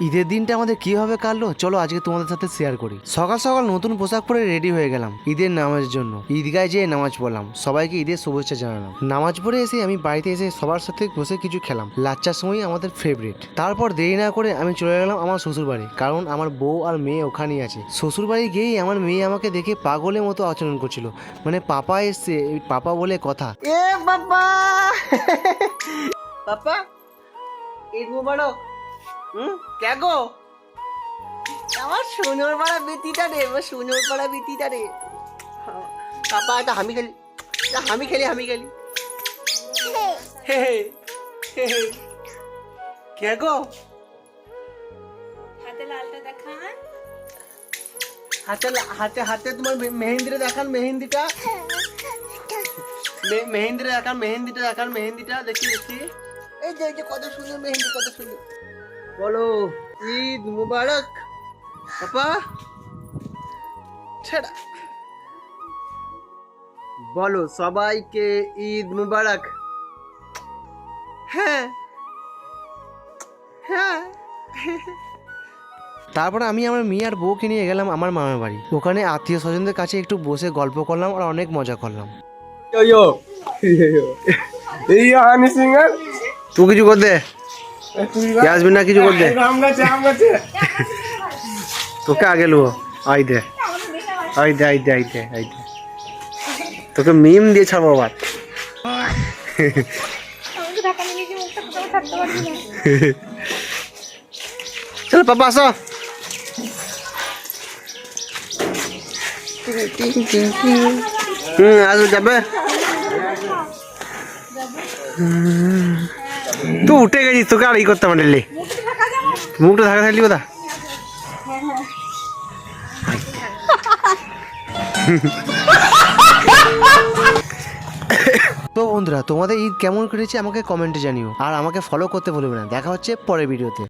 ঈদের দিনটা আমাদের কিভাবে কাটলো চলো আজকে তোমাদের সাথে শেয়ার করি। সকাল সকাল নতুন পোশাক পরে রেডি হয়ে গেলাম ঈদের নামাজের জন্য। ঈদগায় যেয়ে নামাজ পড়লাম, সবাইকে ঈদের শুভেচ্ছা জানালাম। নামাজ পড়ে এসে আমি বাড়িতে এসে সবার সাথে বসে কিছু খেলাম। লাচ্চার সময় আমাদের ফেভারিট। তারপর দেরি না করে আমি চলে গেলাম আমার শ্বশুর বাড়ি, কারণ আমার বউ আর মেয়ে ওখানেই আছে। শ্বশুর বাড়ি গিয়েই আমার মেয়ে আমাকে দেখে পাগলের মতো আচরণ করছিল, মানে পাপা এসছে পাপা বলে কথা। এ বাবা পাপা ঈদ মুবারক। কে গো? আমার সোনর পাড়া বেতিটা রে, আমার সোনর পাড়া বেতিটা রে। পাপা এটা হামি খেলি, হামি খেলি, হামি খেলি। হে হে হে কে গো? হাতে লালটা দেখান। হাতে হাতে হাতে তোমার মেহেন্দিটা দেখান, মেহেন্দিটা মেহেন্দিটা দেখান, মেহেন্দিটা দেখান, মেহেন্দিটা দেখি দেখি। এই যে কত সুন্দর মেহেন্দি, কত সুন্দর। বলো ঈদ মুবারক পাপা। ছেড়া বলো সবাইকে ঈদ মুবারক। হ্যাঁ হ্যাঁ। তারপর আমি আমার মেয়ে আর বউকে নিয়ে গেলাম আমার মামার বাড়ি। ওখানে আত্মীয় স্বজনদের কাছে একটু বসে গল্প করলাম আর অনেক মজা করলাম। তুই কিছু করতে আসবি না, কিছু করতে তোকে আগে লো। আই দে আই দে আই দে আই দে আই দে, তোকে মিম দিয়ে ছাড়বো আবার। চলো পাপা আসো। আসো যাবে। তুই উঠে গেছিস, তোকে আর ই করতে পারলি, মুখটা ঢাকা থাকলি কোথা। তো বন্ধুরা, তোমাদের ঈদ কেমন কেটেছে আমাকে কমেন্টে জানিও, আর আমাকে ফলো করতে ভুলবে না। দেখা হচ্ছে পরের ভিডিওতে।